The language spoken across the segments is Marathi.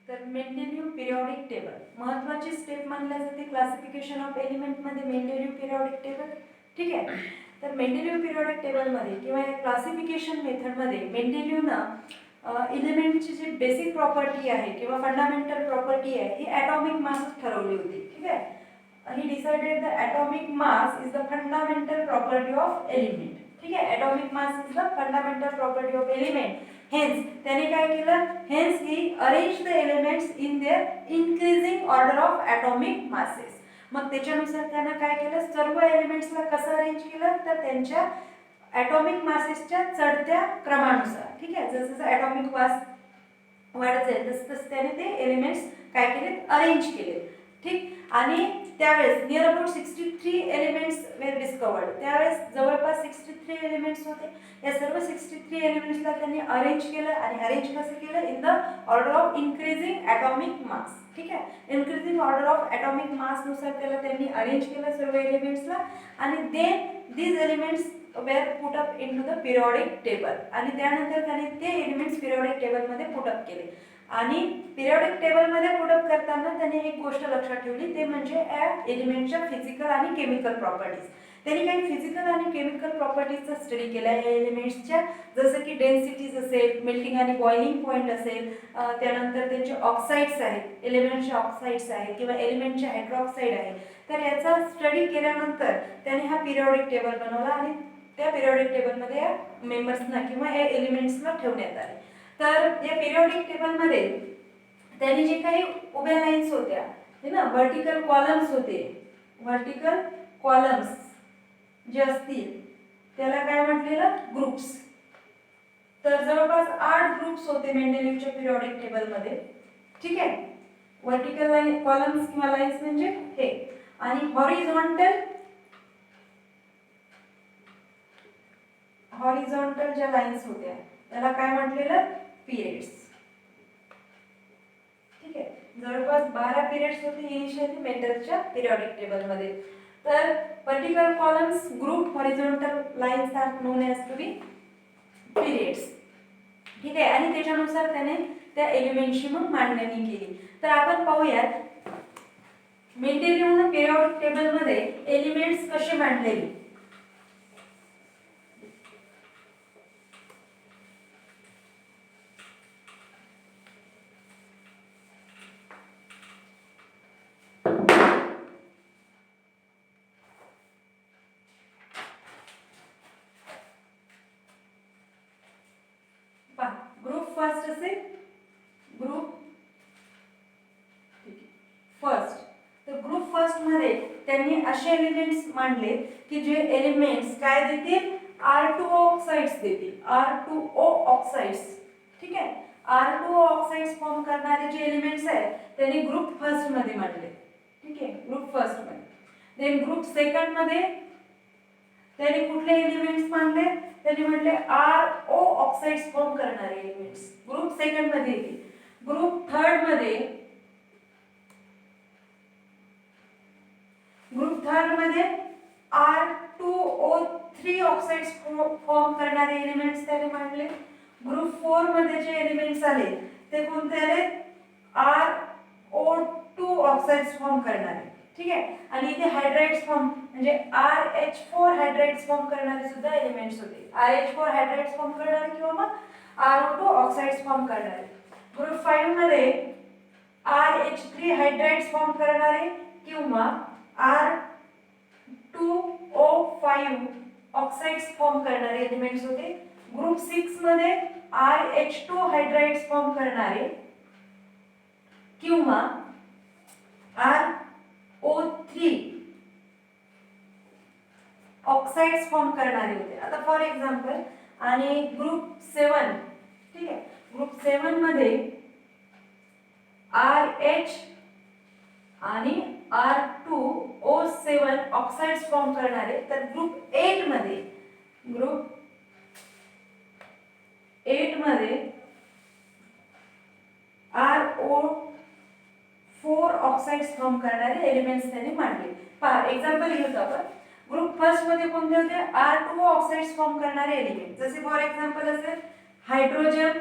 तर मेंडेलिव्ह पिरियॉडिक टेबल महत्त्वाची स्टेप मानल्या जाते क्लासिफिकेशन ऑफ एलिमेंटमध्ये मेंडेलिव्ह पिरियॉडिक टेबल. ठीक आहे. तर मेंडेलिव्ह पिरियॉडिक टेबलमध्ये किंवा या क्लासिफिकेशन मेथडमध्ये मेंडेलिव्हनं एलिमेंटची जी बेसिक प्रॉपर्टी आहे किंवा फंडामेंटल प्रॉपर्टी आहे ही ॲटॉमिक मास ठरवली होती. ठीक आहे. He decided the atomic mass is the fundamental property of element. ठीक आहे. atomic mass is the fundamental property of element. Hence त्याने काय केलं? Hence he arranged the elements in their increasing order of atomic masses. मग त्याच्यानुसार त्याने काय केलं? सर्व एलिमेंट्सला कसं अरेंज केलं? तर त्यांच्या ॲटॉमिक मासेसच्या चढत्या क्रमानुसार. ठीक आहे. जसं ॲटॉमिक मास वाढत जाईल तसं त्याने ते एलिमेंट्स काय केले? अरेंज केले. ठीक. आणि त्यावेळेस near about 63 elements were discovered. त्यावेळेस जवळपास 63 एलिमेंट्स होते. या सर्व 63 एलिमेंट्सला त्यांनी अरेंज केलं आणि अरेंज कसं केलं? In the order of increasing atomic mass. ठीक आहे. इन्क्रीजिंग ऑर्डर ऑफ ॲटॉमिक मासनुसार त्याला त्यांनी अरेंज केलं सर्व एलिमेंट्सला आणि then these elements were put up in to the periodic table. आणि त्यानंतर त्याने ते एलिमेंट्स पिरियॉडिक टेबलमध्ये पुट अप केले. आणि पिरियॉडिक टेबलमध्ये पुट अप करताना त्याने एक गोष्ट लक्षात ठेवली ते म्हणजे या एलिमेंटच्या फिजिकल आणि केमिकल प्रॉपर्टीज. त्यांनी काही फिजिकल आणि केमिकल प्रॉपर्टीजचा स्टडी केला या एलिमेंट्सच्या. जसं की डेन्सिटीज असेल, मेल्टिंग आणि बॉइलिंग पॉईंट असेल, त्यानंतर त्यांचे ऑक्साईड्स आहेत, एलिमेंटचे ऑक्साईड्स आहेत किंवा एलिमेंटचे हायड्रॉक्साईड आहे. तर याचा स्टडी केल्यानंतर त्याने हा पिरियॉडिक टेबल बनवला आणि त्या पिरियॉडिक टेबलमध्ये या मेंबर्सना किंवा या एलिमेंट्सला ठेवण्यात आले. तर या पिरियॉडिक टेबलमध्ये त्यांनी जे काही उभ्या लाईन्स होत्या हे ना व्हर्टिकल कॉलम्स होते, व्हर्टिकल कॉलम्स जे असतील त्याला काय म्हटलेलं? ग्रुप्स. तर जवळपास 8 ग्रुप्स होते मेंडेलिव्हच्या पिरियॉडिक टेबलमध्ये. ठीक आहे. व्हर्टिकल लाईन कॉलम्स किंवा लाईन्स म्हणजे हे आणि हॉरिझॉन्टल ज्या लाईन्स होत्या त्याला काय म्हटलेलं? पिरियड्स. ठीक आहे. जवळपास 12 पिरियड्स होते इनिशियली मेंडलच्या पिरियॉडिक टेबलमध्ये. तर vertical columns, group, horizontal lines are known as to be periods. ठीक आहे. आणि त्याच्यानुसार त्याने त्या एलिमेंटची मग मांडणी केली. तर आपण पाहूयात मेंडेलिव्हनं पिरियॉडिक टेबलमध्ये एलिमेंट्स कसे मांडलेले. ग्रुप फर्स्ट असेल, ग्रुप फर्स्ट. तर ग्रुप फर्स्ट मध्ये त्यांनी असे एलिमेंट्स मांडले की जे एलिमेंट्स काय देतील? R2O ऑक्साइड्स देतील. R2O oxides. ठीक आहे. R2O ऑक्साइड्स फॉर्म करणारे जे एलिमेंट्स आहेत त्यांनी ग्रुप फर्स्ट मध्ये मांडले. ठीक आहे. ग्रुप फर्स्ट मध्ये. देन ग्रुप सेकंड मध्ये त्यांनी कुठले एलिमेंट्स मांडले? त्यांनी म्हटले RO ऑक्साइड्स फॉर्म करणारे एलिमेंट्स ग्रुप सेकंड मध्ये येतील. ग्रुप थर्ड मध्ये R2O3 ऑक्साइड्स फॉर्म करणारे एलिमेंट्स त्याने मांडले. ग्रुप 4 मध्ये जे एलिमेंट्स आले ते कोणते आले? RO2 ऑक्साइड्स फॉर्म करणारे. ठीक आहे. आणि इथे हायड्राइड्स फॉर्म म्हणजे RH4 हायड्राइड्स फॉर्म करणारे सुद्धा एलिमेंट्स होते. RH4 हायड्राइड्स फॉर्म करणारे किंवा मग RO2 ऑक्साइड्स फॉर्म करणारे. ग्रुप 5 मध्ये RH3 हायड्राइड्स फॉर्म करणारे किंवा R2O5 ऑक्साइड्स फॉर्म करणारे एलिमेंट्स होते. ग्रुप 6 मध्ये RH2 हायड्राइड्स फॉर्म करणारे किंवा RO3 ऑक्साइड्स फॉर्म करणारे होते. आता फॉर एक्झाम्पल आणि ग्रुप 7. ठीक आहे. ग्रुप 7 मध्ये RH आणि R2O7 ऑक्साइड्स फॉर्म करणारे. तर ग्रुप 8 मध्ये RO4 ऑक्साइड्स फॉर्म करणारे एलिमेंट्स त्यांनी मांडले. पहा एक्झाम्पल घेऊ आपण. ग्रुप फर्स्ट मध्ये कोणते होते? R2O ऑक्साइड्स फॉर्म करणारे एलिमेंट. जसे फॉर एक्झाम्पल असेल हायड्रोजन.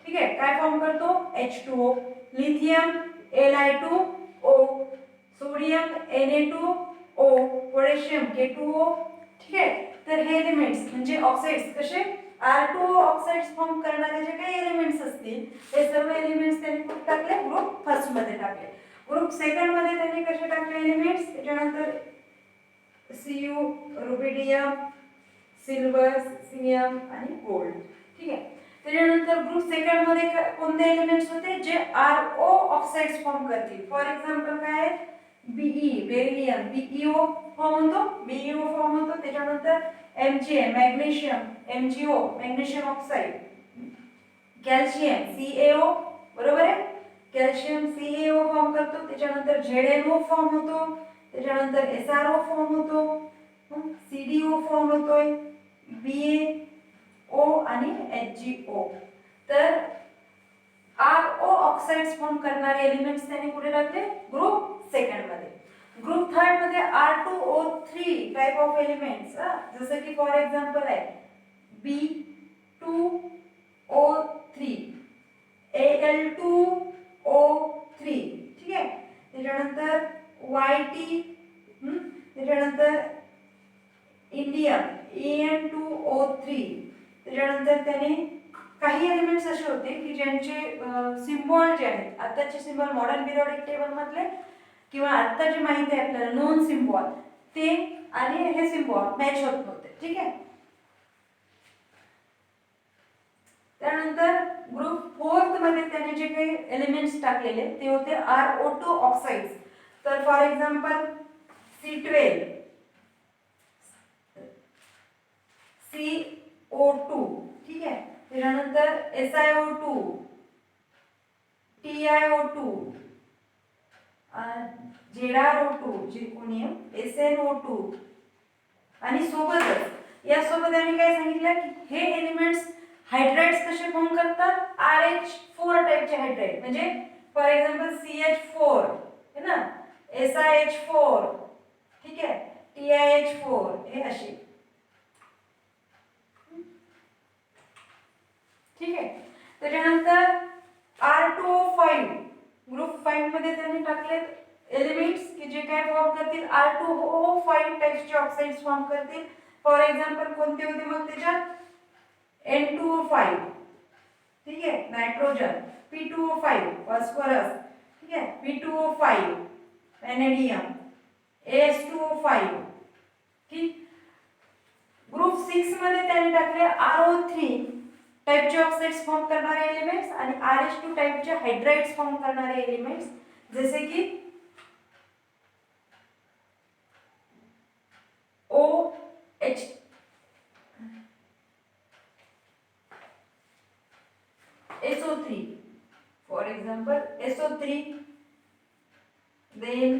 ठीक आहे. काय फॉर्म करतो? H2O. Lithium Li2O, sodium Na2O, potassium K2O. ठीक आहे, तर हे एलिमेंट्स म्हणजे ऑक्साइड्स कसे R2O ऑक्साइड्स फॉर्म करणारे जे काही एलिमेंट्स असतील हे सर्व एलिमेंट्स त्यांनी कुठे टाकले, ग्रुप फर्स्ट मध्ये टाकले. ग्रुप सेकंड मध्ये त्यांनी कसे टाकले एलिमेंट्स, त्याच्यानंतर Cu, रुबिडियम, सिल्वर, सीएम आणि गोल्ड. ठीक आहे, त्याच्यानंतर ग्रुप सेकंड मध्ये कोणते एलिमेंट्स होते जे RO ऑक्साइड्स फॉर्म करतील. फॉर एक्झाम्पल काय आहे, Be, बेरिलियम, BeO फॉर्म होतो, BeO फॉर्म होतो. त्याच्यानंतर Mgm, magnesium, MgO, magnesium oxide, calcium CaO, बरोबर आहे, कॅल्शियम CaO फॉर्म करतो. त्याच्यानंतर ZnO फॉर्म होतो, त्याच्यानंतर SrO फॉर्म होतो, CdO फॉर्म होतोय, BaO आणि HgO. तर RO ऑक्साइड्स फॉर्म करणारे एलिमेंट्स त्यांनी कुठे टाकले, ग्रुप सेकंड मध्ये. ग्रुप थर्ड मध्ये R2O3 टाइप ऑफ एलिमेंट्स, जसं की फॉर एक्झाम्पल आहे B2O3, Al2O3. ठीक आहे, त्याच्यानंतर YT, त्याच्यानंतर इंडियम En2O3. त्याच्यानंतर त्याने काही एलिमेंट्स असे होते की ज्यांचे सिम्बॉल जे आहेत आताचे सिम्बॉल मॉडर्न पिरियोडिक टेबल मधले किंवा आता जे माहिती आहे आपल्याला नोन सिम्बॉल ते आणि हे सिम्बॉल मॅच होत नव्हते. ठीक आहे, त्यानंतर ग्रुप फोर्थ मध्ये त्याने जे काही एलिमेंट्स टाकलेले ते होते RO2 ऑक्साइड्स. तर फॉर एक्झाम्पल C12, CO2. ठीक आहे, त्याच्यानंतर SiO2, TiO2, ZrO2 zirconium, SnO2 आणि सोबतच यासोबत त्यांनी काय सांगितलं की हे एलिमेंट्स हायड्राइड्स कसे फॉर्म करतात, RH4 टाइपचे हायड्राइड. म्हणजे फॉर एक्झाम्पल CH4 है ना, SiH4, ठीक आहे, TiH4 हे असे. ठीक आहे, त्याच्यानंतर R2O5 ग्रुप 5 मध्ये त्यांनी टाकले एलिमेंट्स की जे काय फॉर्म करतील R2O5 टाइप्सचे ऑक्साइड्स फॉर्म करतील. फॉर एक्झाम्पल कोणते होते मग त्याच्यात N2O5, ठीक आहे, नायट्रोजन, P2O5 फॉस्फरस, ठीक आहे, P2O5 व्हॅनेडियम, AS2O5. ठीक, ग्रुप 6 मध्ये त्यांनी टाकले RO3 टाइपचे ऑक्साइड्स फॉर्म करणारे एलिमेंट्स आणि RH2 टाइपचे हायड्राइड्स फॉर्म करणारे एलिमेंट्स जसे की OH, SO3, for example SO3, then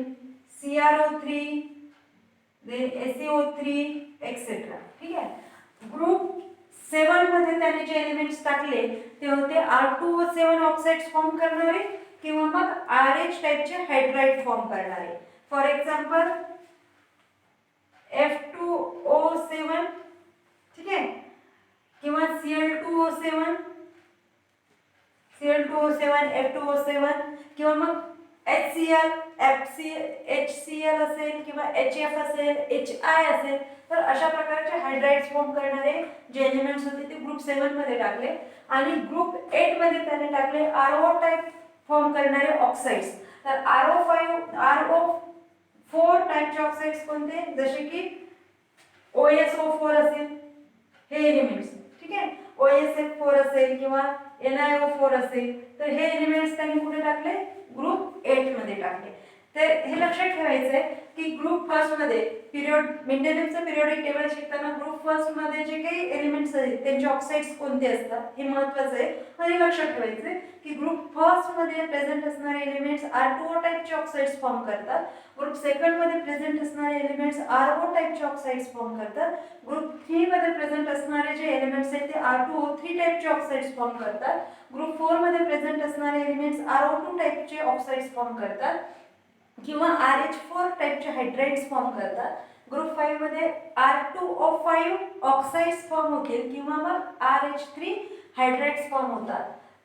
CrO3, then SeO3 etcetera. ठीक आहे, ग्रुप 7 मध्ये त्याने जे एलिमेंट्स टाकले ते होते R2O7 ऑक्साइड्स फॉर्म करणारे किंवा मग RH टाइपचे हायड्राइड फॉर्म करणारे. फॉर एक्झाम्पल F2O7, ठीक आहे, किंवा Cl2O7, F2O7 किंवा मग HCl, HCl असेल किंवा HF असेल, HI असेल. तर अशा प्रकारचे हायड्राइड्स फॉर्म करणारे जे एलिमेंट्स होते ते ग्रुप 7 मध्ये टाकले. आणि ग्रुप 8 मध्ये त्याने टाकले RO टाइप फॉर्म करणारे ऑक्साइड्स. तर RO4 टाइपचे ऑक्साइड्स कोणते, जसे की OSO4 असेल हे एलिमेंट्स. ठीक आहे, OSF4 असेल किंवा NiO4 असेल. तर हे एलिमेंट्स त्यांनी कुठे टाकले, ग्रुप 8 मध्ये टाकले. तर हे लक्षात ठेवायचं आहे की ग्रुप फर्स्ट मध्ये मेंडेलिव्हचं पिरियोडिक टेबल शिकताना ग्रुप फर्स्ट मध्ये जे काही एलिमेंट्स आहेत त्यांचे ऑक्साइड्स कोणते असतात हे महत्त्वाचं आहे. आणि लक्षात ठेवायचं आहे की ग्रुप फर्स्ट मध्ये प्रेझेंट असणारे एलिमेंट्स R2O टाइपचे ऑक्साइड्स फॉर्म करतात. ग्रुप सेकंड मध्ये प्रेझेंट असणारे एलिमेंट्स RO टाइपचे ऑक्साइड्स फॉर्म करतात. ग्रुप 3 मध्ये प्रेझेंट असणारे जे एलिमेंट्स आहेत ते R2O3 टाइपचे ऑक्साइड्स फॉर्म करतात. ग्रुप 4 मध्ये प्रेझेंट असणारे एलिमेंट्स RO2 टाइपचे ऑक्साइड्स फॉर्म करतात किंवा RH4 टाइपचे हायड्राइड्स फॉर्म करतात. ग्रुप 5 मध्ये R2O5 ऑक्साइड्स फॉर्म होतील किंवा मग RH3 हायड्राइड्स फॉर्म होतात.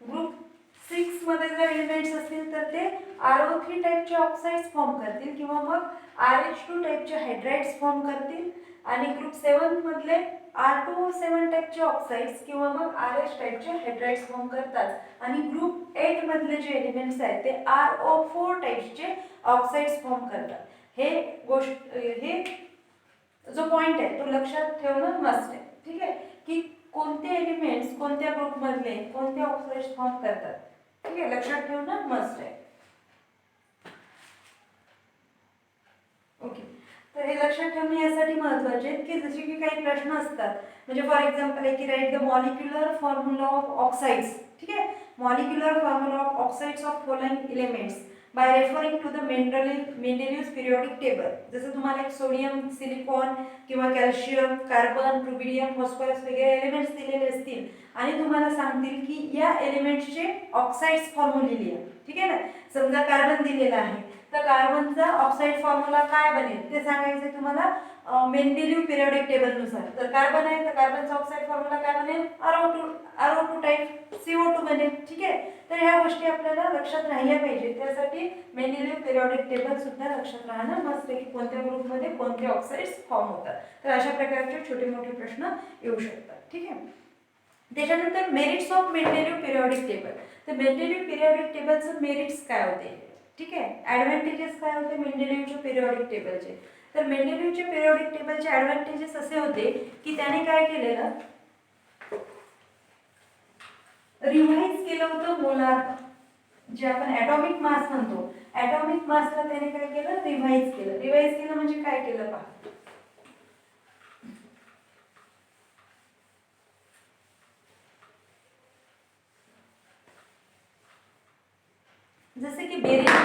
ग्रुप 6 मध्ये जर एलिमेंट्स असतील तर ते RO3 टाईपचे ऑक्साइड्स फॉर्म करतील किंवा मग RH2 टाईपचे हायड्राइड्स फॉर्म करतील आणि ग्रुप 7 मधले R2O7 टाईपचे ऑक्साइड्स किंवा मग RH टाईपचे हायड्राइड्स फॉर्म करतात आणि ग्रुप 8 मधले जे एलिमेंट्स आहेत ते RO4 टाईपचे ऑक्साइड्स फॉर्म करतात। हे जो पॉइंट आहे तो लक्षात ठेवणं मस्ट आहे, ठीक आहे, की कोणते एलिमेंट्स कोणत्या ग्रुप मधले कोणते ऑक्साइड्स फॉर्म करतात, ठीक आहे, लक्षात ठेवणं मस्ट आहे। ओके, तर हे लक्षात ठेवणे यासाठी महत्त्वाचे आहे की जसे की काही प्रश्न असतात, म्हणजे फॉर एक्झाम्पल आहे की write the molecular formula of oxides, ठीक आहे, molecular formula of oxides of following elements by referring to the Mendeleev's periodic table. जसं तुम्हाला एक सोडियम, सिलिकॉन किंवा कॅल्शियम, कार्बन, रुबिडियम, फॉस्फरस वगैरे एलिमेंट्स दिलेले असतील आणि तुम्हाला सांगतील की या एलिमेंट्सचे ऑक्साइड्स फॉर्म्युला लिहा, ठीक आहे ना। समजा कार्बन दिलेला आहे तर कार्बनचा ऑक्साइड फॉर्म्युला काय बनेल ते सांगायचे तुम्हाला मेंडेलिव्ह पिरियोडिक टेबल नुसार। तर कार्बन आहे तर कार्बनचा ऑक्साइड फॉर्म्युला काय बनेल RO2 टाइप CO2 बनेल, ठीक आहे। तर ह्या गोष्टी आपल्याला लक्षात राहिल्या पाहिजे, त्यासाठी मेंडेलिव्ह पिरियोडिक टेबल सुद्धा लक्षात राहणं मस्त आहे की कोणत्या ग्रुपमध्ये कोणते ऑक्साइड्स फॉर्म होतात। तर अशा प्रकारचे छोटे मोठे प्रश्न येऊ शकतात, ठीक आहे। त्याच्यानंतर मेरिट्स ऑफ मेंडेलिव्ह पिरियोडिक टेबल। तर मेंडेलिव्ह पिरियोडिक टेबलचं मेरिट्स काय होते, ठीक आहे, ॲडव्हान्टेजेस काय होते मेंडेलिव्हच्या पिरियोडिक टेबलचे। तर मेंडेलिव्हच्या पिरियोडिक टेबलचे ॲडव्हान्टेजेस असे होते की त्याने काय केलेलं, रिवाइज केलं होतं मोलार, जे आपण ॲटॉमिक मास म्हणतो, ॲटॉमिक मासला त्याने काय केलं, रिवाइज केलं। रिवाइज केलं म्हणजे काय केलं पहा, जसे की बेरियम